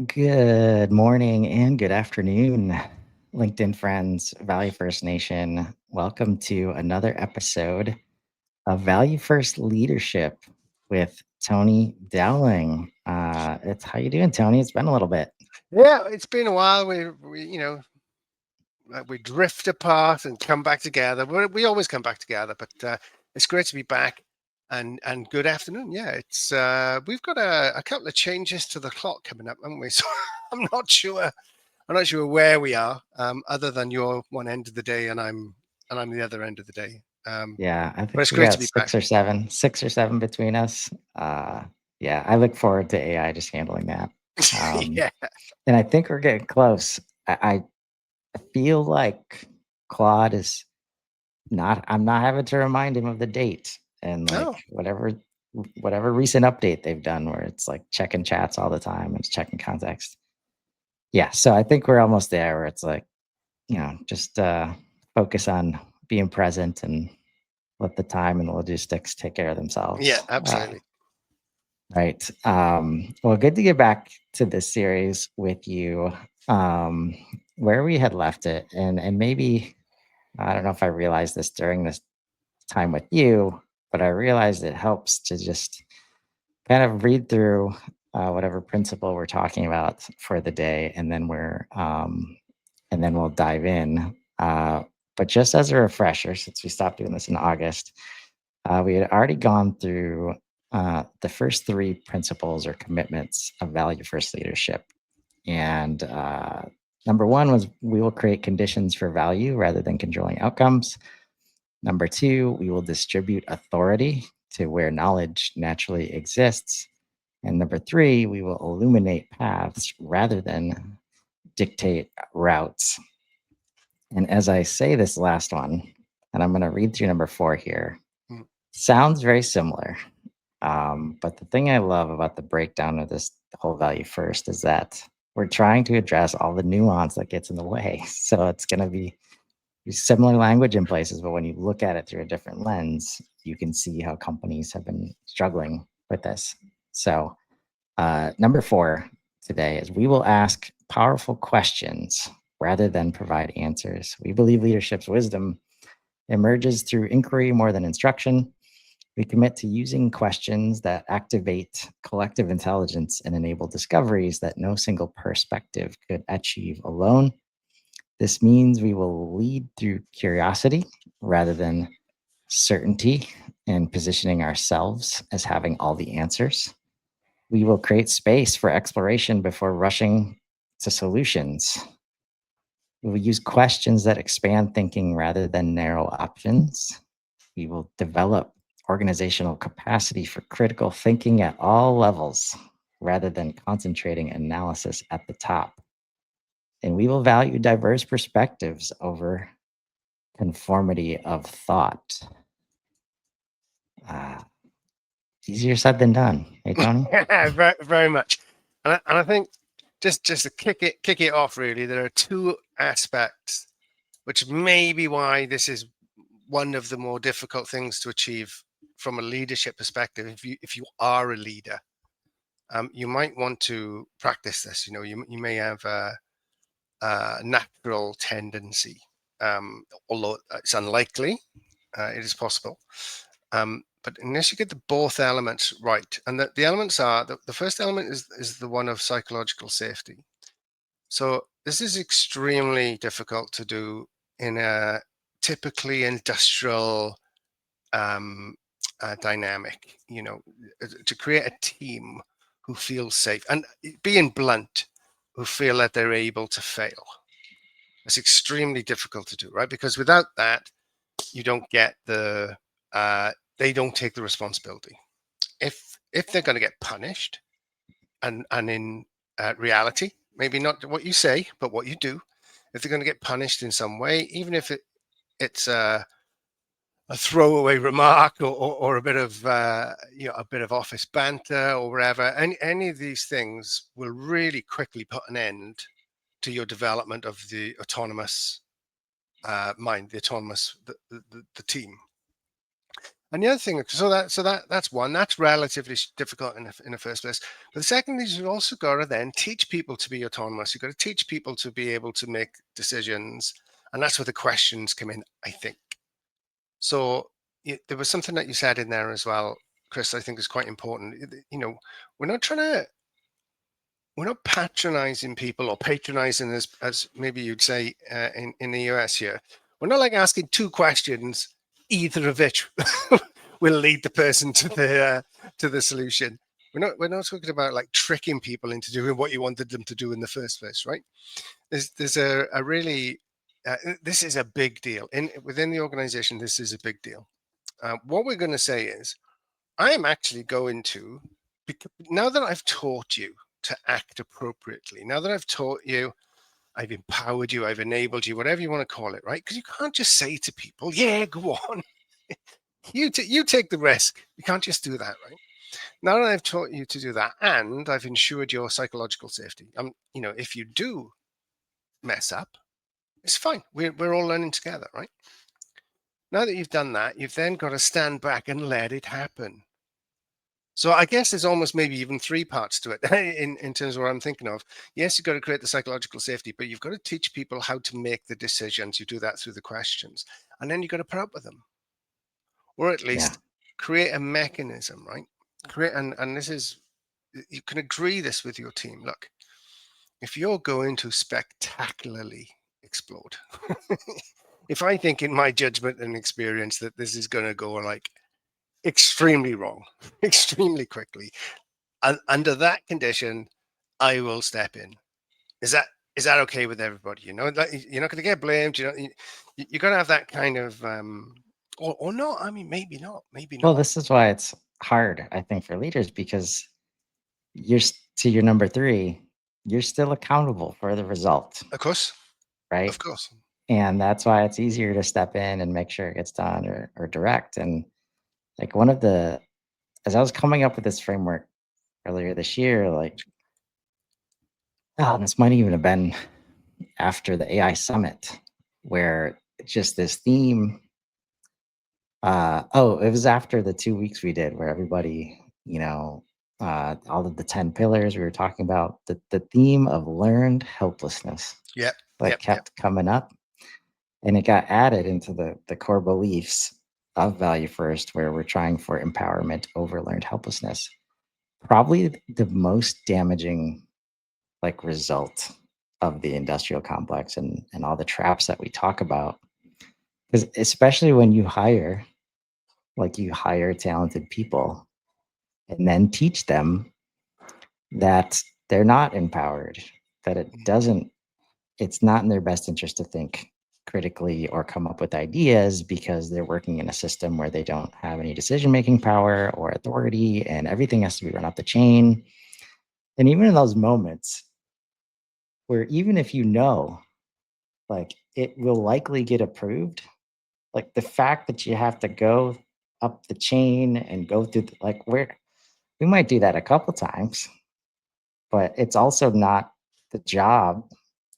Good morning and good afternoon, LinkedIn friends, Value First Nation. Welcome to another episode of Value First Leadership with Tony Dowling. It's how you doing, Tony? It's been a little bit. Yeah, it's been a while. We drift apart and come back together. We always come back together, but it's great to be back. And good afternoon. Yeah, it's we've got a couple of changes to the clock coming up, haven't we? So I'm not sure. I'm not sure where we are, other than you're one end of the day and I'm the other end of the day. Yeah, I But think it's we great to got be back. six or seven between us. Yeah, I look forward to AI just handling that. Um, Yeah. and I think we're getting close. I feel like Claude is not I'm not having to remind him of the date and like Oh, whatever recent update they've done where it's like checking chats all the time and checking context. Yeah, so I think we're almost there where it's like, just focus on being present and let the time and the logistics take care of yeah, themselves. absolutely. Right. Well, good to get back to this series with you. Um, where we had left it, and maybe I don't know if I realized this during this time with you, but I realized it helps to just kind of read through whatever principle we're talking about for the day, and then we'll dive in. But just as a refresher, since we stopped doing this in August, we had already gone through the first three principles or commitments of value first leadership. And number one was we will create conditions for value rather than controlling outcomes. Number two, we will distribute authority to where knowledge naturally exists. And number three, we will illuminate paths rather than dictate routes. And as I say this last one, and I'm going to read through number four here, Mm. sounds very similar. But the thing I love about the breakdown of this whole value first is that we're trying to address all the nuance that gets in the way. So it's going to be similar language in places, but when you look at it through a different lens, you can see how companies have been struggling with this. So, number four today is we will ask powerful questions rather than provide answers. We believe leadership's wisdom emerges through inquiry more than instruction. We commit to using questions that activate collective intelligence and enable discoveries that no single perspective could achieve alone. This means we will lead through curiosity rather than certainty and positioning ourselves as having all the answers. We will create space for exploration before rushing to solutions. We will use questions that expand thinking rather than narrow options. We will develop organizational capacity for critical thinking at all levels rather than concentrating analysis at the top. And we will value diverse perspectives over conformity of thought. Uh, Easier said than done. Hey, Tony? very, very much. And I think just to kick it off, really, there are two aspects which may be why this is one of the more difficult things to achieve from a leadership perspective. If you are a leader, you might want to practice this. You may have a natural tendency, although it's unlikely, it is possible. But unless you get the both elements right, and the elements are the first element is the one of psychological safety. So this is extremely difficult to do in a typically industrial dynamic. To create a team who feels safe and, being blunt, who feel that they're able to fail. It's extremely difficult to do, right? Because without that, you don't get they don't take the responsibility. If they're going to get punished, and in reality, maybe not what you say, but what you do, if they're going to get punished in some way, even if it's a throwaway remark, or a bit of a bit of office banter or whatever, any of these things will really quickly put an end to your development of the autonomous mind, the team. And the other thing, that's one that's relatively difficult in the first place. But the second is you've also got to then teach people to be autonomous. You've got to teach people to be able to make decisions, and that's where the questions come in, I think. So there was something that you said in there as well, Chris. I think is quite important. You know, we're not trying to we're not patronizing people or patronizing as maybe you'd say in the US here. We're not like asking two questions, either of which will lead the person to the solution. We're not talking about like tricking people into doing what you wanted them to do in the first place, right? There's a really this is a big deal within the organization. This is a big deal. What we're going to say is, I am actually going to, now that I've taught you to act appropriately, now that I've taught you, I've empowered you, I've enabled you, whatever you want to call it, right? Because you can't just say to people, yeah, go on. You take the risk. You can't just do that, right? Now that I've taught you to do that, and I've ensured your psychological safety, if you do mess up, it's fine. We're all learning together, right? Now that you've done that, you've then got to stand back and let it happen. So I guess there's almost maybe even three parts to it in terms of what I'm thinking of. Yes, you've got to create the psychological safety, but you've got to teach people how to make the decisions. You do that through the questions. And then you've got to put up with them. Or at Yeah. least create a mechanism, right? And this is, you can agree this with your team. Look, if you're going to spectacularly explode, if I think in my judgment and experience that this is going to go like extremely wrong, extremely quickly, and under that condition, I will step in. Is that okay with everybody? You know, like, you're not going to get blamed. You got to have that kind of, or not. I mean, maybe not. Maybe Well, not. this is why it's hard, I think, for leaders because to your number three, you're still accountable for the result, Of course, right? of course. And that's why it's easier to step in and make sure it gets done or direct. And like as I was coming up with this framework earlier this year, like, oh, this might even have been after the AI summit, where it's just this theme. It was after the 2 weeks we did where everybody, all of the 10 pillars we were talking about, the theme of learned helplessness, Yep, like yep, yep. kept coming up. And it got added into the core beliefs of value first, where we're trying for empowerment over learned helplessness. Probably the most damaging like result of the industrial complex and all the traps that we talk about. Because especially when you hire talented people and then teach them that they're not empowered, that it's not in their best interest to think critically or come up with ideas because they're working in a system where they don't have any decision making power or authority and everything has to be run up the chain. And even in those moments where even if like it will likely get approved, like the fact that you have to go up the chain and go through like where we might do that a couple times, but it's also not the job.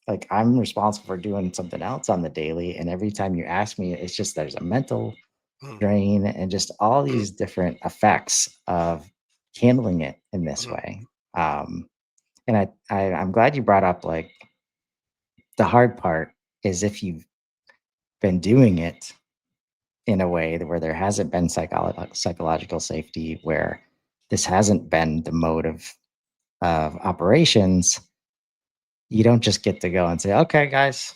Like I'm responsible for doing something else on the daily. And every time you ask me, it's just there's a mental Mm, drain and just all mm, these different effects of handling it in this mm, way. And I'm glad you brought up like the hard part is if you've been doing it in a way where there hasn't been psychological safety, where this hasn't been the mode of operations, you don't just get to go and say, okay, guys,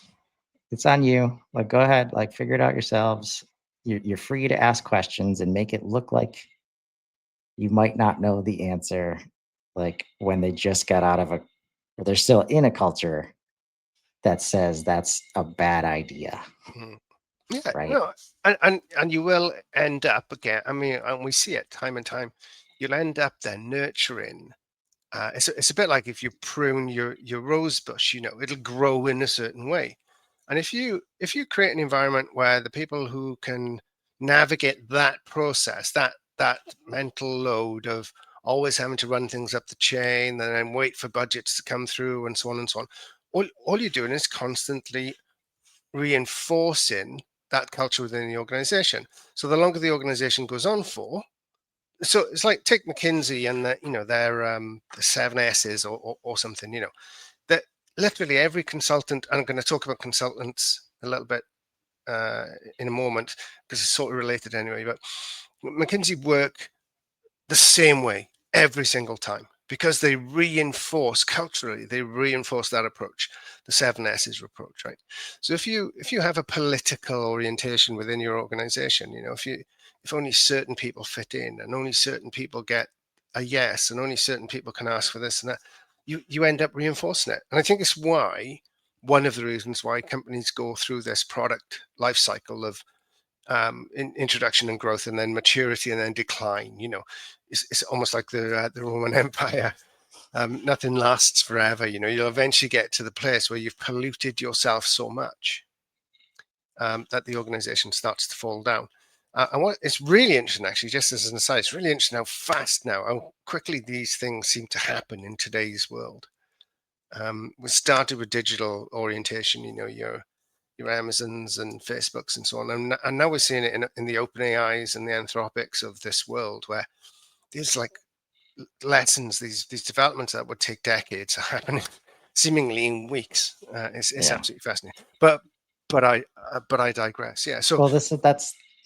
it's on you. Like, go ahead, like, figure it out yourselves. You're free to ask questions and make it look like you might not know the answer, like when they just got out of or they're still in a culture that says that's a bad idea, mm. Yeah, right? no, and you will end up again. I mean, and we see it time and time. You'll end up then nurturing. It's a bit like if you prune your rose bush, it'll grow in a certain way. And if you create an environment where the people who can navigate that process, that mental load of always having to run things up the chain and then wait for budgets to come through and so on and so on, all you're doing is constantly reinforcing that culture within the organization. So the longer the organization goes on for, so it's like take McKinsey and the 7 S's or something, that literally every consultant, and I'm going to talk about consultants a little bit in a moment because it's sort of related anyway, but McKinsey work the same way every single time because they reinforce culturally, they reinforce that approach, the 7 S's approach, right? So if you have a political orientation within your organization, if only certain people fit in and only certain people get a yes and only certain people can ask for this and that, you end up reinforcing it. And I think it's why one of the reasons why companies go through this product life cycle of introduction and growth, and then maturity, and then decline. It's almost like the Roman Empire. Nothing lasts forever. You'll eventually get to the place where you've polluted yourself so much that the organization starts to fall down. And what it's really interesting, actually, just as an aside, it's really interesting how fast now, how quickly these things seem to happen in today's world. We started with digital orientation, your Amazons and Facebooks and so on. And now we're seeing it in the OpenAIs and the Anthropics of this world, where these like lessons, these developments that would take decades are happening seemingly in weeks. It's Yeah. absolutely fascinating. But I digress. Yeah. So Well,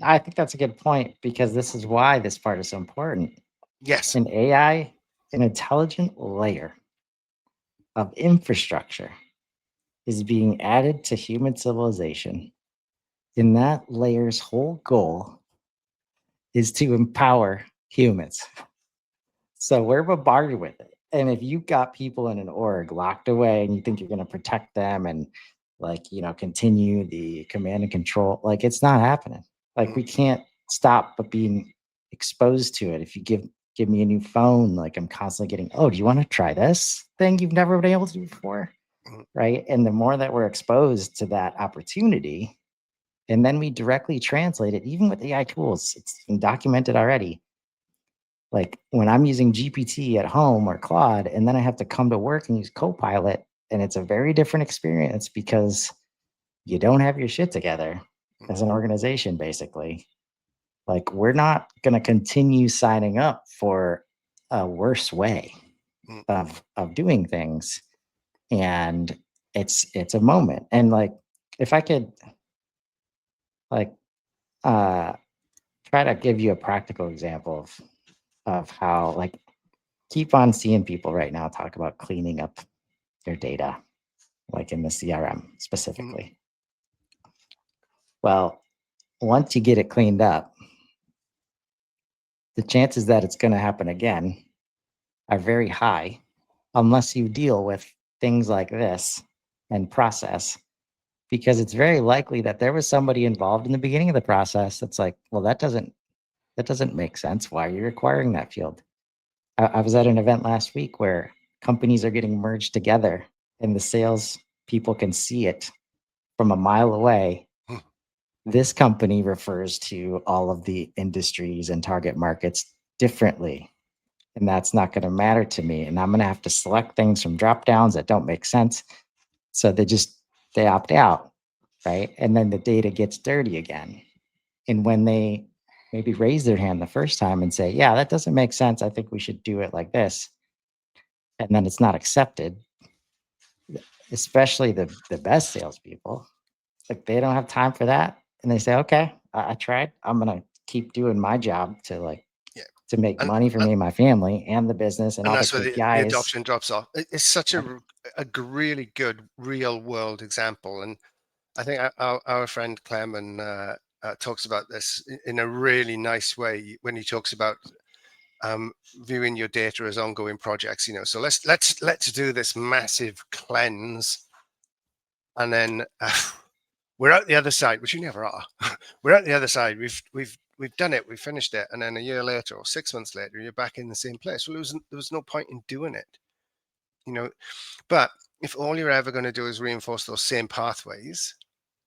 I think that's a good point because this is why this part is so important. yes. An AI, an intelligent layer of infrastructure is being added to human civilization. And that layer's whole goal is to empower humans. So we're bombarded with it. And if you've got people in an org locked away and you think you're going to protect them and continue the command and control, like it's not happening. Like we can't stop but being exposed to it. If you give me a new phone, like I'm constantly getting, oh, do you want to try this thing you've never been able to do before? Right. And the more that we're exposed to that opportunity, and then we directly translate it, even with AI tools, it's been documented already. Like when I'm using GPT at home or Claude, and then I have to come to work and use Copilot, and it's a very different experience because you don't have your shit together as an organization, basically. Like we're not going to continue signing up for a worse way of doing things, and it's a moment. And like if I could like uh try to give you a practical example of how like keep on seeing people right now talk about cleaning up their data, like in the CRM specifically. Well, once you get it cleaned up, the chances that it's going to happen again are very high unless you deal with things like this and process, because it's very likely that there was somebody involved in the beginning of the process that's like, well, that doesn't make sense. Why are you requiring that field? I was at an event last week where companies are getting merged together and the sales people can see it from a mile away. This company refers to all of the industries and target markets differently. And that's not going to matter to me. And I'm going to have to select things from drop downs that don't make sense. So they opt out. Right. And then the data gets dirty again. And when they maybe raise their hand the first time and say, yeah, that doesn't make sense, I think we should do it like this, and then it's not accepted, especially the best salespeople, like they don't have time for that. And they say, okay, I tried. I'm going to keep doing my job Yeah. to make And, money for me and my family and the business and and all the that's where the KPIs. adoption drops off. It's such Yep. a really good real world example. And I think our friend Clem talks about this in a really nice way when he talks about viewing your data as ongoing projects. So let's do this massive cleanse, and then we're out the other side, which you never are. We're out the other side. We've done it. We've finished it, and then a year later or 6 months later, you're back in the same place. Well, there was no point in doing it. But if all you're ever going to do is reinforce those same pathways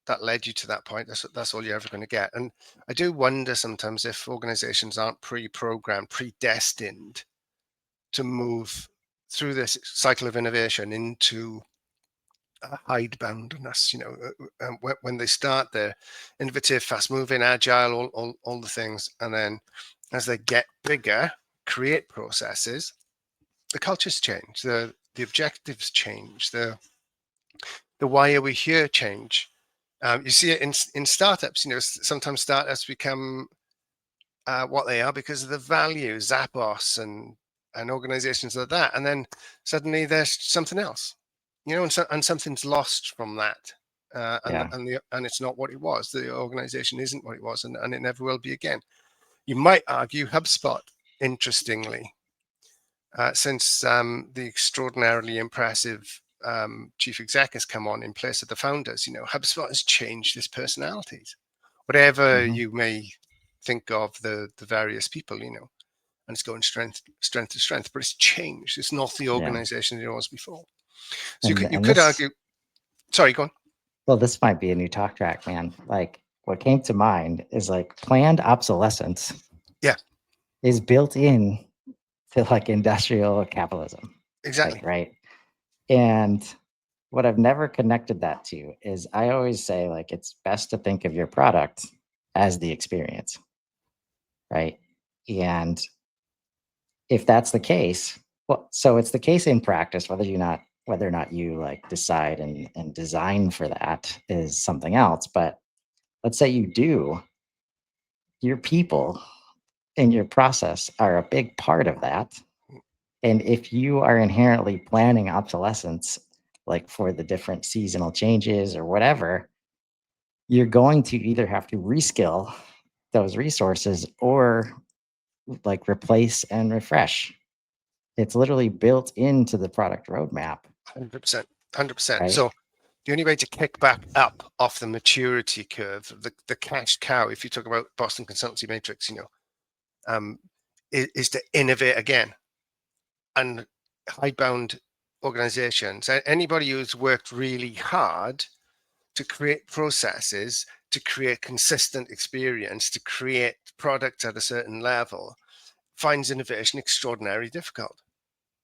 that led you to that point, that's all you're ever going to get. And I do wonder sometimes if organizations aren't pre-programmed, predestined to move through this cycle of innovation into hideboundness, when they start, they're innovative, fast moving, agile, all the things. And then as they get bigger, create processes, the cultures change, the objectives change, the why are we here change. You see it in startups. Sometimes startups become what they are because of the values, Zappos and organizations like that, and then suddenly there's something else, and something's lost from that, Yeah. and it's not what it was. The organization isn't what it was, and it never will be again. You might argue HubSpot, interestingly, since the extraordinarily impressive chief exec has come on in place of the founders, HubSpot has changed its personalities. Whatever Mhm. you may think of the various people, and it's going strength to strength, but it's changed. It's not the Yeah. organization it was before. So And you and could this argue. Sorry, go on. well, this might be a new talk track, man. Like what came to mind is like planned obsolescence Yeah, is built in to like industrial capitalism. Like, exactly. right. And what I've never connected that to is I always say like it's best to think of your product as the experience, right? And if that's the case, well, so it's the case in practice, whether or not you like decide and design for that is something else. But let's say you do, your people and your process are a big part of that. And if you are inherently planning obsolescence, like for the different seasonal changes or whatever, you're going to either have to reskill those resources or like replace and refresh. It's literally built into the product roadmap, 100%. 100%. right? So the only way to kick back up off the maturity curve, the cash cow, if you talk about Boston Consultancy Matrix, um, is to innovate again. And hidebound organizations, anybody who's worked really hard to create processes, to create consistent experience, to create products at a certain level, finds innovation extraordinarily difficult.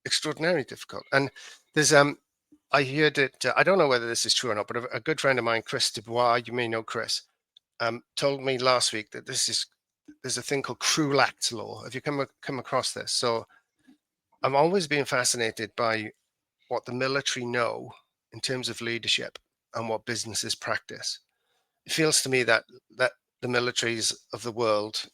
Extraordinarily difficult. And there's I heard it. I don't know whether this is true or not, but a good friend of mine, Chris Dubois, you may know Chris, told me last week that there's a thing called Krulak's law. Have you come across this? So I'm always been fascinated by what the military know in terms of leadership and what businesses practice. It feels to me that the militaries of the world,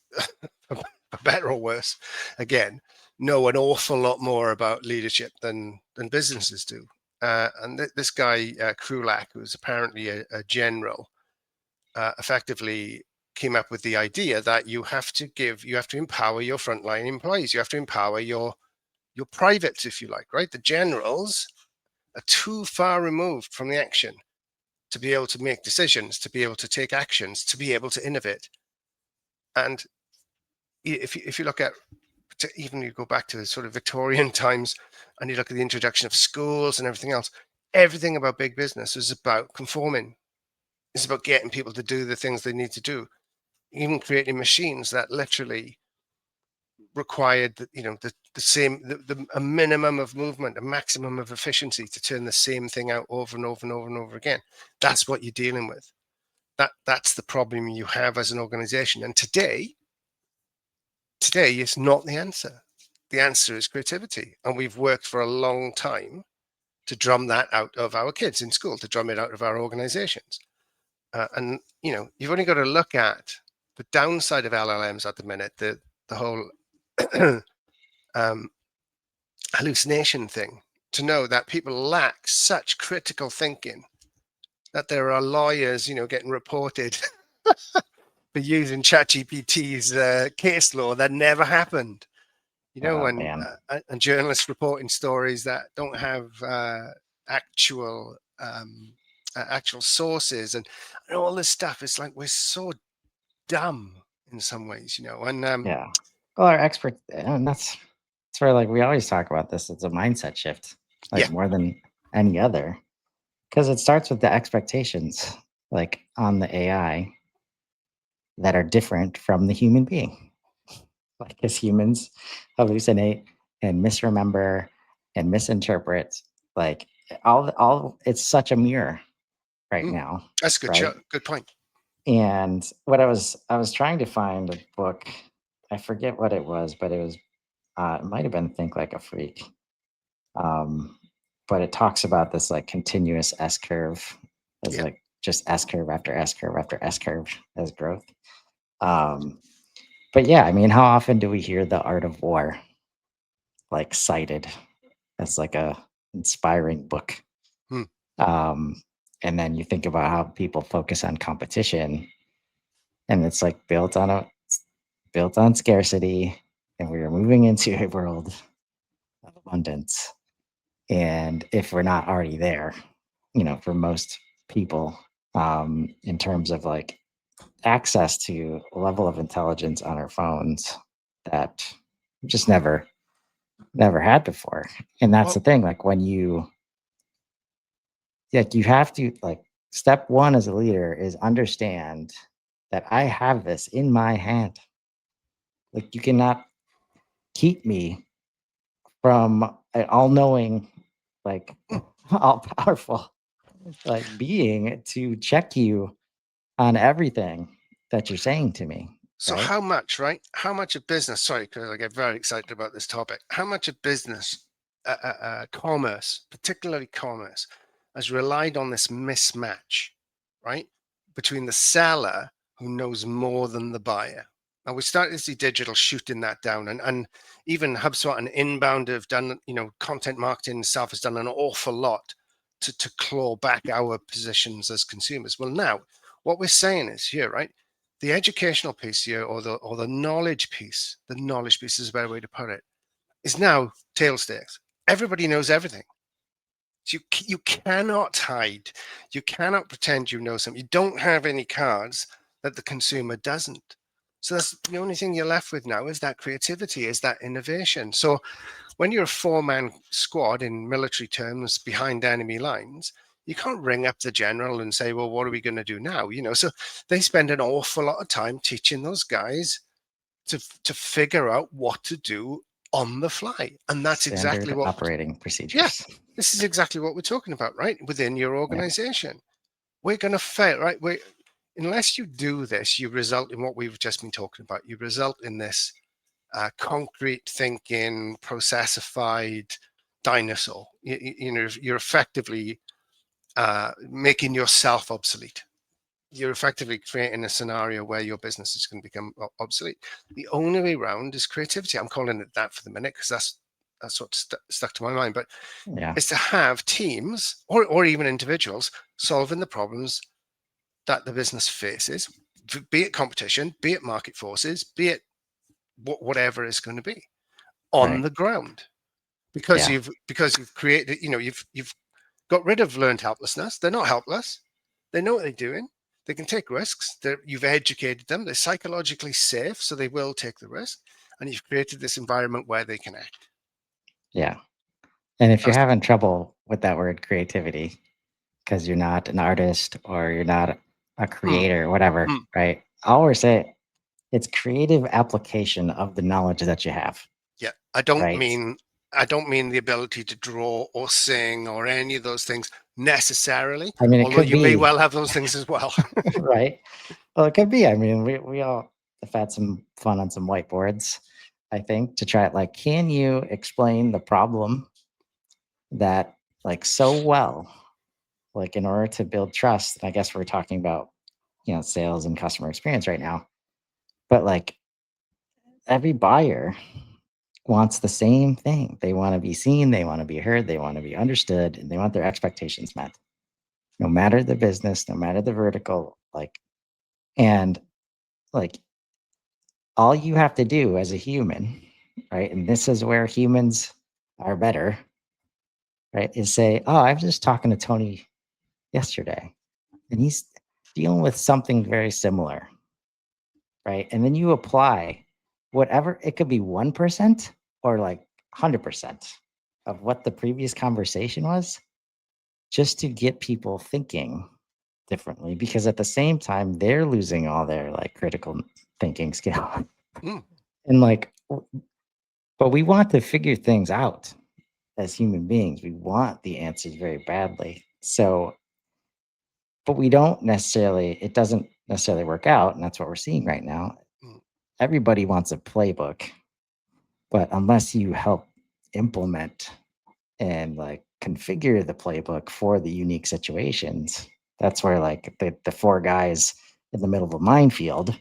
for better or worse, again, know an awful lot more about leadership than businesses do. And this guy Krulak, who's apparently a general, effectively came up with the idea that you have to empower your frontline employees. You have to empower your privates, if you like, right? The generals are too far removed from the action to be able to make decisions, to be able to take actions, to be able to innovate. And if you look at, even you go back to sort of Victorian times and you look at the introduction of schools and everything else, everything about big business is about conforming. It's about getting people to do the things they need to do, even creating machines that literally required the same a minimum of movement, a maximum of efficiency to turn the same thing out over and over and over and over again. That's what you're dealing with. That's the problem you have as an organization. And today is not the answer. The answer is creativity. And we've worked for a long time to drum that out of our kids in school, to drum it out of our organizations. And you've only got to look at the downside of LLMs at the minute, the whole um, hallucination thing, to know that people lack such critical thinking that there are lawyers, getting reported for using ChatGPT's case law that never happened. Oh And man. journalists reporting stories that don't have actual actual sources and all this stuff. It's like we're so dumb in some ways, And Yeah. Well, our expert, and that's where like we always talk about this. It's a mindset shift, yeah, like more than any other, because it starts with the expectations, like on the AI that are different from the human being. Like as humans hallucinate and misremember and misinterpret, like all it's such a mirror right Mm, now, that's a good right? good point. And what I was trying to find a book, I forget what it was, but it might have been Think Like a Freak. Um, but it talks about this like continuous S curve as Yeah. like just S curve after S curve after S curve as growth. Um, but yeah, I mean, how often do we hear the art of war like cited as like a inspiring book? Hmm. Um, and then you think about how people focus on competition, and it's like built on scarcity, and we are moving into a world of abundance. And if we're not already there, for most people, in terms of like access to a level of intelligence on our phones that we just never had before. And that's the Well, thing, like when you have to like step one as a leader is understand that I have this in my hand. Like you cannot keep me from an all-knowing, like mm, all powerful like being to check you on everything that you're saying to me, so right? how much, right? How much of business? Sorry, because I get very excited about this topic. How much of business, commerce, particularly commerce, has relied on this mismatch, right, between the seller who knows more than the buyer. Now we started to see digital shooting that down, and even HubSpot and Inbound have done, content marketing itself has done an awful lot to claw back our positions as consumers. Well, now what we're saying is here, right? The educational piece here, or the knowledge piece is a better way to put it, is now table stakes. Everybody knows everything. So you cannot hide. You cannot pretend you know something. You don't have any cards that the consumer doesn't. So that's the only thing you're left with now is that creativity, is that innovation. So when you're a four-man squad in military terms behind enemy lines, you can't ring up the general and say, well, what are we going to do now? So they spend an awful lot of time teaching those guys to figure out what to do on the fly. And that's exactly Standard what, operating yeah, procedures. this is exactly what we're talking about, right? Within your Yeah. organization. We're going to fail, right? Unless you do this, you result in what we've just been talking about. You result in this concrete thinking, processified dinosaur. You're effectively making yourself obsolete. You're effectively creating a scenario where your business is going to become obsolete. The only way around is creativity. I'm calling it that for the minute because that's what stuck to my mind. But Yeah. is to have teams or even individuals solving the problems that the business faces, be it competition, be it market forces, be it whatever it's going to be on Right. the ground, because Yeah. you've created, you've got rid of learned helplessness. They're not helpless. They know what they're doing. They can take risks. You've educated them. They're psychologically safe, so they will take the risk. And you've created this environment where they can act. Yeah. And if you're That's, having trouble with that word creativity because you're not an artist or you're not a mm, creator, whatever, mm. right? I'll always say it's creative application of the knowledge that you have, Yeah, right? I don't mean the ability to draw or sing or any of those things necessarily, I mean, it although could you may be, well have those things as well. right? Well, it could be. I mean, we all have had some fun on some whiteboards, I think, to try it. Like, can you explain the problem that like so well, like in order to build trust? And I guess we're talking about, sales and customer experience right now, but like every buyer wants the same thing. They want to be seen, they want to be heard, they want to be understood, and they want their expectations met. No matter the business, no matter the vertical, like, and like all you have to do as a human, right? And this is where humans are better, right? Is say, oh, I was just talking to Tony yesterday, and he's dealing with something very similar, right? And then you apply whatever, it could be 1% or like 100% of what the previous conversation was, just to get people thinking differently, because at the same time they're losing all their like critical thinking skill. Mm, And like but we want to figure things out, as human beings. We want the answers very badly. So, but we don't necessarily, it doesn't necessarily work out. And that's what we're seeing right now. Mm. Everybody wants a playbook, but unless you help implement and like configure the playbook for the unique situations, that's where like the four guys in the middle of a minefield,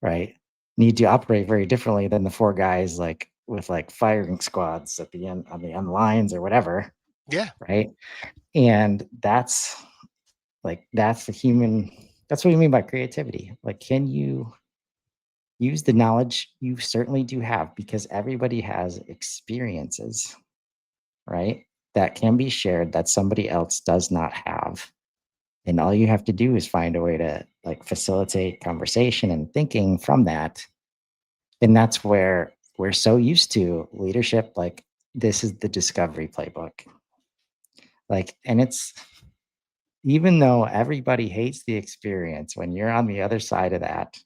right, need to operate very differently than the four guys like with like firing squads at the end on the end lines or whatever, Yeah. right? And that's the human, that's what you mean by creativity. Like, can you use the knowledge you certainly do have, because everybody has experiences, right, that can be shared that somebody else does not have. And all you have to do is find a way to like facilitate conversation and thinking from that. And that's where we're so used to leadership. Like, this is the discovery playbook. Like, and it's, even though everybody hates the experience, when you're on the other side of that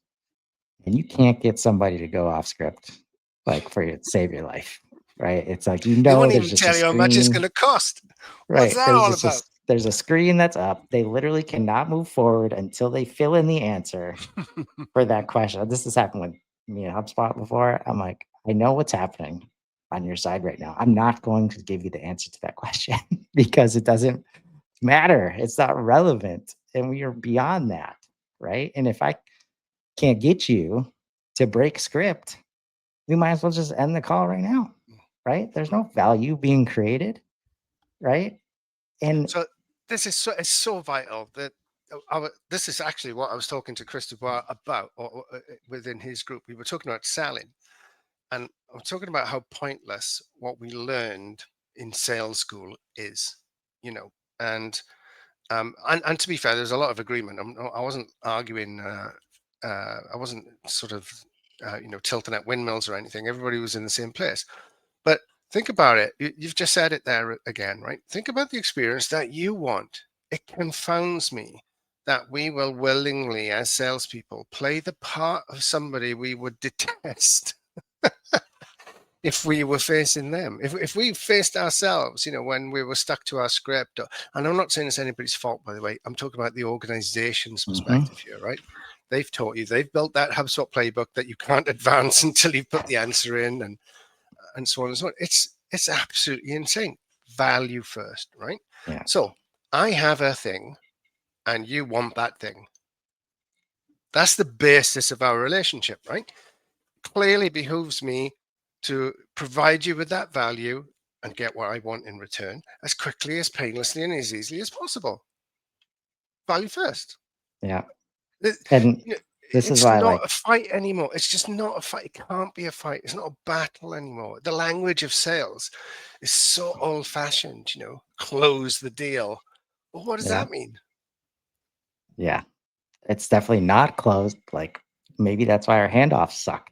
and you can't get somebody to go off script, like for you, save your life, right? It's like, They won't there's even just a tell you how much it's going screen, to cost. What's right? that all about? There's a screen that's up. They literally cannot move forward until they fill in the answer for that question. This has happened with me at HubSpot before. I'm like, I know what's happening on your side right now. I'm not going to give you the answer to that question because it doesn't matter. It's not relevant. And we are beyond that, right? And if I can't get you to break script, we might as well just end the call right now, right? There's no value being created, right? And So this is it's so vital that this is actually what I was talking to Christopher about, or within his group. We were talking about selling, and I'm talking about how pointless what we learned in sales school is, you know. And to be fair, there's a lot of agreement. I wasn't arguing. I wasn't sort of tilting at windmills or anything. Everybody was in the same place. But think about it. You've just said it there again, right? Think about the experience that you want. It confounds me that we will willingly, as salespeople, play the part of somebody we would detest if we were facing them. If we faced ourselves, when we were stuck to our script, and I'm not saying it's anybody's fault, by the way. I'm talking about the organization's perspective here, right? They've taught you, they've built that HubSpot playbook that you can't advance until you put the answer in, and so on and so on. It's absolutely insane. Value first, right? yeah, So I have a thing and you want that thing. That's the basis of our relationship, right? Clearly behooves me to provide you with that value and get what I want in return as quickly, as painlessly, and as easily as possible. Value first. yeah. It- And you know, this is it's why, not like, a fight anymore. It's just not a fight. It can't be a fight. It's not a battle anymore. The language of sales is so old fashioned, close the deal. Well, what does yeah, that mean? yeah, it's definitely not closed. Like, maybe that's why our handoffs suck,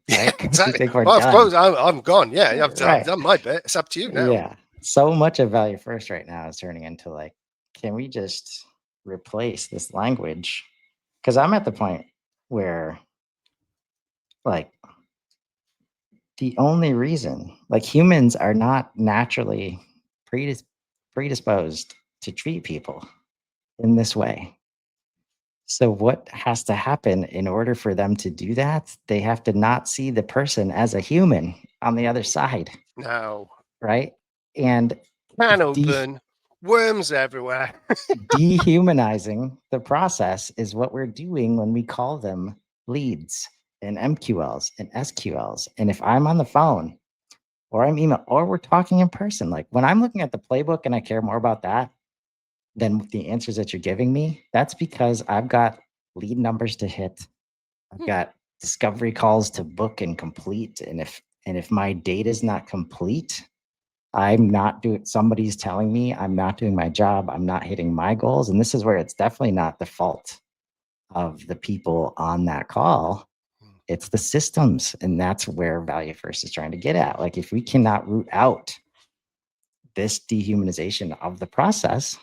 Yeah, right? Because we exactly. think we're Well, of done. course, I'm gone. Yeah, I've Right. done my bit. It's up to you now. Yeah. So much of value first right now is turning into like, can we just replace this language? Because I'm at the point where, like, the only reason, like, humans are not naturally predisposed to treat people in this way. So, what has to happen in order for them to do that? They have to not see the person as a human on the other side, Now, right? And can de- open, worms everywhere. dehumanizing the process is what we're doing when we call them leads and MQLs and SQLs. And if I'm on the phone or I'm email or we're talking in person, like when I'm looking at the playbook and I care more about that than the answers that you're giving me, that's because I've got lead numbers to hit. I've got discovery calls to book and complete. And if my data is not complete, I'm not doing, somebody's telling me I'm not doing my job, I'm not hitting my goals. And this is where it's definitely not the fault of the people on that call. It's the systems. And that's where Value First is trying to get at. Like, if we cannot root out this dehumanization of the process,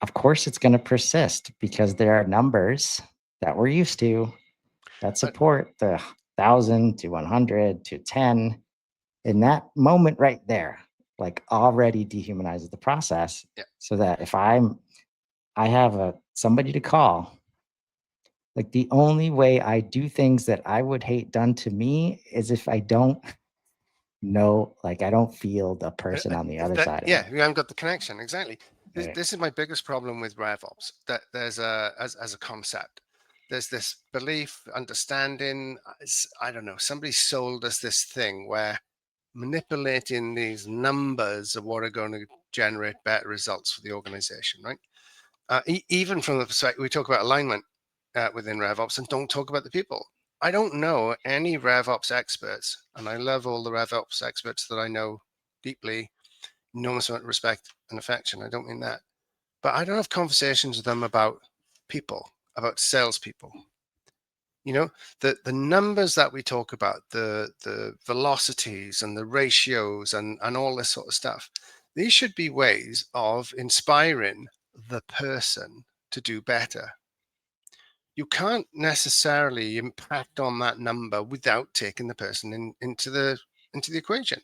of course it's going to persist, because there are numbers that we're used to that Uh, support the 1,000 to 100 to 10. in that moment right there, like already dehumanizes the process, Yeah. so that if I have somebody to call, like the only way I do things that I would hate done to me is if I don't know, like I don't feel the person on the other side of Yeah, it. we haven't got the connection. Exactly. Right. This is my biggest problem with RevOps, that there's as a concept, there's this belief, understanding. I don't know. Somebody sold us this thing where manipulating these numbers of what are going to generate better results for the organization, right? Even from the perspective, we talk about alignment within RevOps and don't talk about the people. I don't know any RevOps experts, and I love all the RevOps experts that I know deeply, enormous amount of respect and affection. I don't mean that. But I don't have conversations with them about people, about salespeople. You know, the numbers that we talk about, the velocities and the ratios and all this sort of stuff, these should be ways of inspiring the person to do better. You can't necessarily impact on that number without taking the person into the equation.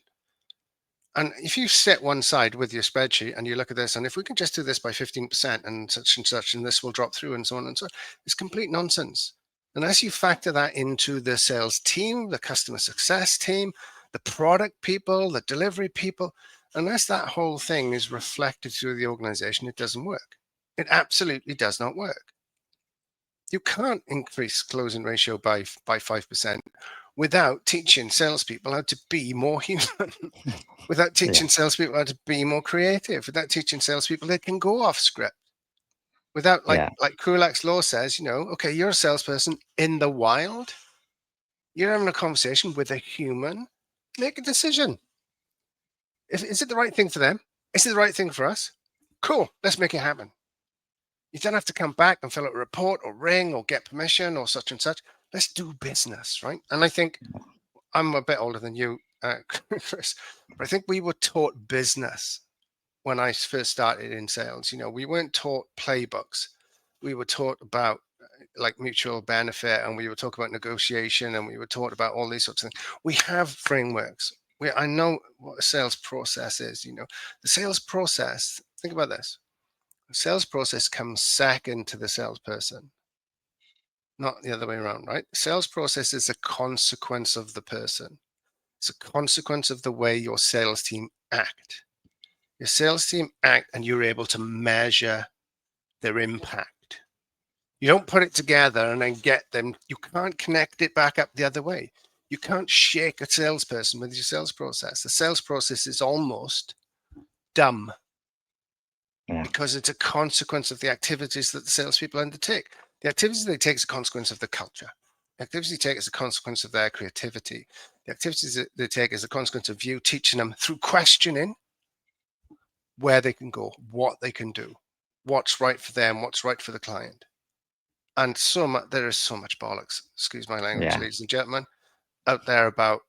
And if you sit one side with your spreadsheet and you look at this, and if we can just do this by 15% and such, and this will drop through and so on and so on, it's complete nonsense. Unless you factor that into the sales team, the customer success team, the product people, the delivery people, unless that whole thing is reflected through the organization, it doesn't work. It absolutely does not work. You can't increase closing ratio by 5% without teaching salespeople how to be more human. Without Yeah. teaching salespeople how to be more creative, without teaching salespeople they can go off script, without Yeah. like Krulak's law says, okay, you're a salesperson in the wild, you're having a conversation with a human, make a decision. Is it the right thing for them? Is it the right thing for us? Cool, let's make it happen. You don't have to come back and fill out a report or ring or get permission or such and such. Let's do business, right? And I think I'm a bit older than you, Chris, but I think we were taught business when I first started in sales. We weren't taught playbooks. We were taught about like mutual benefit, and we were taught about negotiation, and we were taught about all these sorts of things. We have frameworks. I know what a sales process is. The sales process, think about this. The sales process comes second to the salesperson, not the other way around, right? Sales process is a consequence of the person. It's a consequence of the way your sales team act. Your sales team act and you're able to measure their impact. You don't put it together and then get them. You can't connect it back up the other way. You can't shake a salesperson with your sales process. The sales process is almost dumb Yeah. because it's a consequence of the activities that the salespeople undertake. The activities they take is a consequence of the culture. The activities they take is a consequence of their creativity. The activities that they take is a consequence of you teaching them through questioning where they can go, what they can do, what's right for them, what's right for the client. And there is so much bollocks, excuse my language, Yeah. ladies and gentlemen, out there about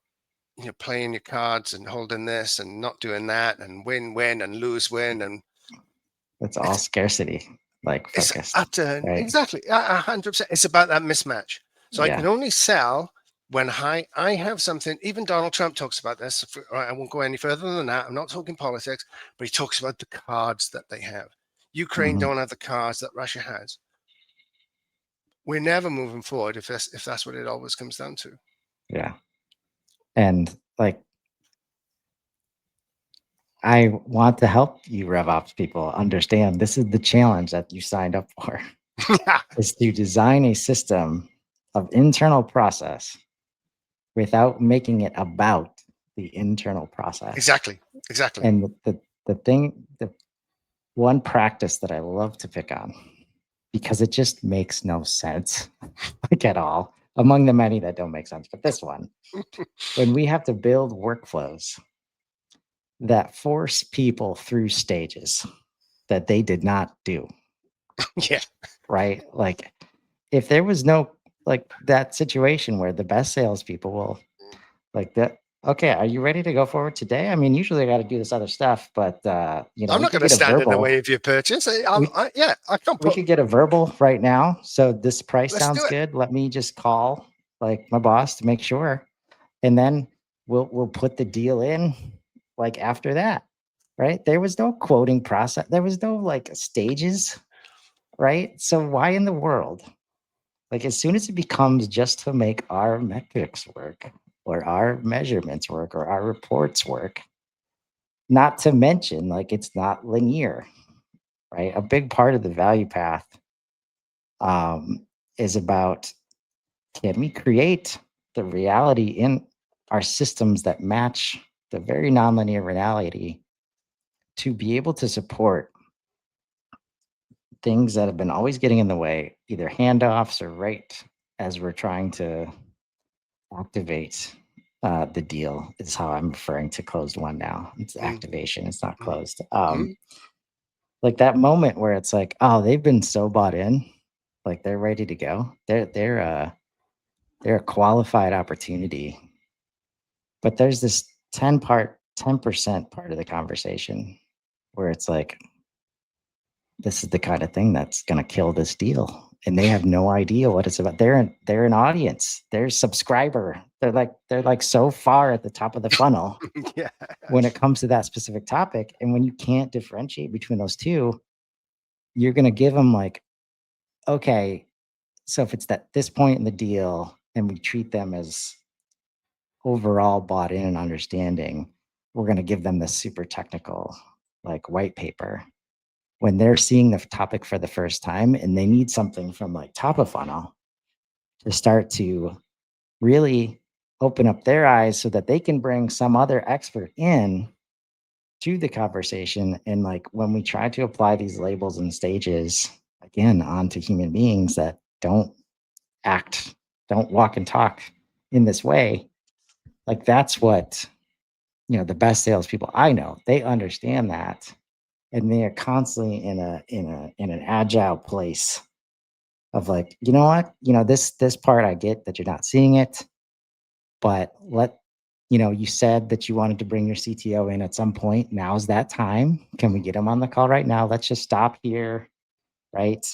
playing your cards and holding this and not doing that and win and lose win, and It's all it's scarcity like it's focused, utter right? exactly 100%. It's about that mismatch. So I Yeah. can only sell when I have something. Even Donald Trump talks about this. I won't go any further than that. I'm not talking politics, but he talks about the cards that they have. Ukraine Mhm. don't have the cards that Russia has. We're never moving forward if that's what it always comes down to. Yeah. And like, I want to help you RevOps people understand this is the challenge that you signed up for, Yeah, is to design a system of internal process without making it about the internal process. exactly. And the one practice that I love to pick on, because it just makes no sense, like at all, among the many that don't make sense, but this one, when we have to build workflows that force people through stages that they did not do, Yeah, right? Like if there was no like that situation where the best salespeople will like that. Okay, are you ready to go forward today? I mean, usually I got to do this other stuff, but I'm we not could going to get a stand in the verbal. way of your purchase. We I can't we put. could get a verbal right now. So this price Let's do sounds it. good. Let me just call like my boss to make sure, and then we'll put the deal in like after that, right? There was no quoting process. There was no like stages, right? So why in the world, like as soon as it becomes just to make our metrics work or our measurements work or our reports work, not to mention like it's not linear, right? A big part of the value path um, is about, can we create the reality in our systems that match the very nonlinear reality to be able to support things that have been always getting in the way, either handoffs or right as we're trying to activate the deal, is how I'm referring to closed one now. It's Mm, activation, it's not mm, closed. mm. Like that moment where it's like, oh, they've been so bought in, like they're ready to go. They're a qualified opportunity. But there's this 10% part of the conversation where it's like, this is the kind of thing that's going to kill this deal. And they have no idea what it's about. They're an audience. They're a subscriber. They're like so far at the top of the funnel Yeah. when it comes to that specific topic. And when you can't differentiate between those two, you're going to give them like, okay, so if it's at this point in the deal and we treat them as overall bought in and understanding, we're going to give them this super technical like white paper when they're seeing the topic for the first time and they need something from like top of funnel to start to really open up their eyes so that they can bring some other expert in to the conversation. And like when we try to apply these labels and stages again onto human beings that act, don't walk and talk in this way, like that's what, the best salespeople I know, they understand that. And they are constantly in an agile place of like, you know what, this part I get that you're not seeing it, but you said that you wanted to bring your CTO in at some point. Now's that time. Can we get him on the call right now? Let's just stop here, right?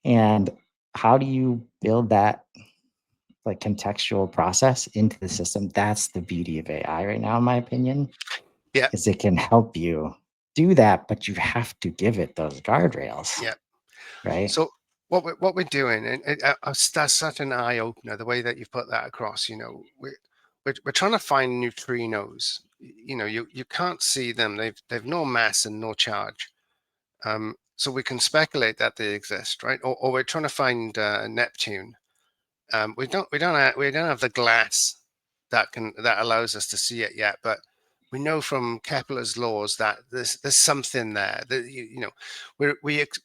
And how do you build that like contextual process into the system? That's the beauty of AI right now, in my opinion, Yeah. is it can help you do that, but you have to give it those guardrails, Yeah. right? So what we're doing, and that's such an eye opener. The way that you've put that across, we're trying to find neutrinos. You can't see them. They've no mass and no charge. So we can speculate that they exist, right? Or we're trying to find Neptune. We don't have the glass that allows us to see it yet, but we know from Kepler's laws that there's something there. That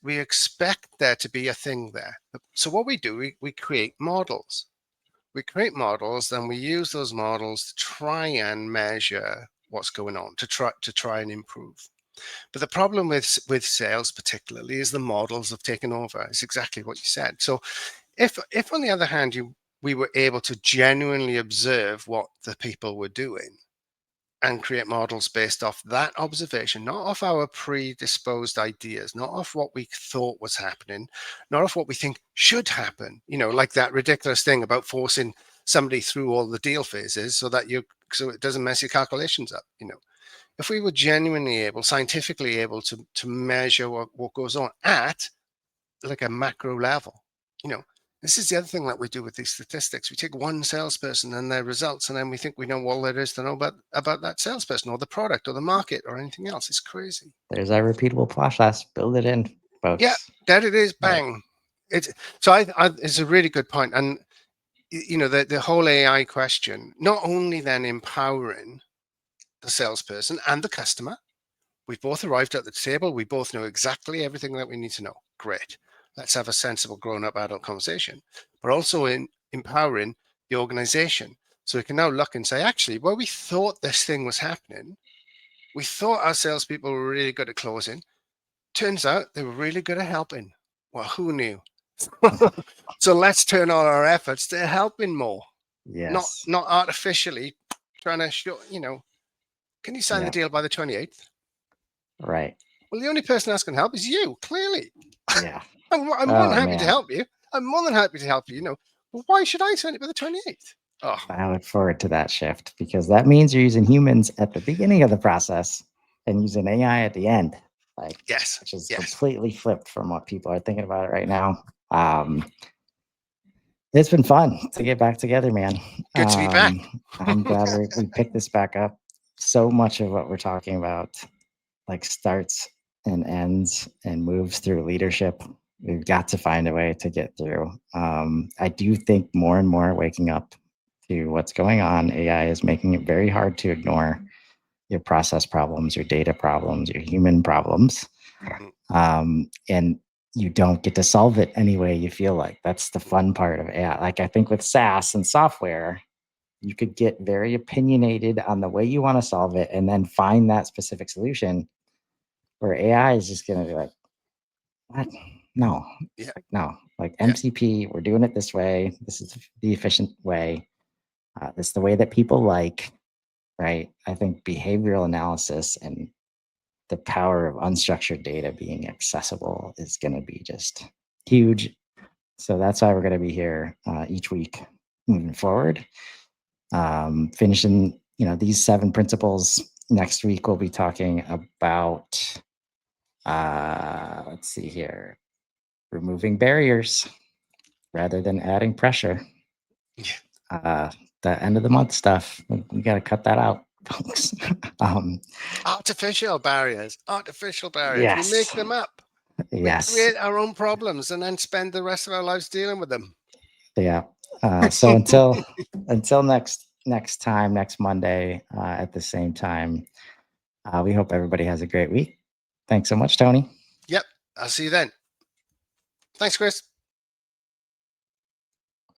we expect there to be a thing there. So what we do, we create models. We create models, then we use those models to try and measure what's going on, to try and improve. But the problem with sales, particularly, is the models have taken over. It's exactly what you said. So if on the other hand we were able to genuinely observe what the people were doing and create models based off that observation, not off our predisposed ideas, not off what we thought was happening, not off what we think should happen, like that ridiculous thing about forcing somebody through all the deal phases so it doesn't mess your calculations up. If we were genuinely able, scientifically able to measure what goes on at like a macro level. You know, this is the other thing that we do with these statistics. We take one salesperson and their results, and then we think we know all there is to know about that salesperson or the product or the market or anything else. It's crazy. There's our repeatable process. Build it in, Yeah, folks. that it is. Right. Bang. It's so. It's a really good point, and the whole AI question. Not only then empowering the salesperson and the customer. We've both arrived at the table. We both know exactly everything that we need to know. Great. Let's have a sensible grown up adult conversation. But also in empowering the organization. So we can now look and say, actually, where we thought this thing was happening, we thought our salespeople were really good at closing. Turns out they were really good at helping. Well, who knew? So let's turn all our efforts to helping more, not Yes. not artificially trying to show, can you sign the Yeah. deal by the 28th? Right. Well, the only person that's going to help is you, clearly. Yeah. I'm more than Oh happy to man. help you. I'm more than happy to help you. Well, why should I sign it by the 28th? Oh, I look forward to that shift because that means you're using humans at the beginning of the process and using AI at the end, like, yes, which is yes. completely flipped from what people are thinking about it right now. It's been fun to get back together, man. Good to be back. I'm glad we picked this back up. So much of what we're talking about, like, starts and ends and moves through leadership. We've got to find a way to get through. I do think more and more waking up to what's going on. AI is making it very hard to ignore your process problems, your data problems, your human problems. And you don't get to solve it any way you feel like. That's the fun part of AI. Like, I think with SaaS and software, you could get very opinionated on the way you want to solve it and then find that specific solution, where AI is just going to be like, what? No. It's Yeah. like, no, like Yeah. MCP, we're doing it this way. This is the efficient way. It's the way that people like, right? I think behavioral analysis and the power of unstructured data being accessible is going to be just huge. So that's why we're going to be here each week moving forward. Finishing, these 7 principles. Next week, we'll be talking about, let's see here, removing barriers rather than adding pressure. The end of the month stuff, we got to cut that out, folks. Artificial barriers. We make Yes. them up. We Yes. create our own problems and then spend the rest of our lives dealing with them. Yeah. So until next time, next Monday at the same time, we hope everybody has a great week. Thanks so much, Tony. Yep. I'll see you then. Thanks, Chris.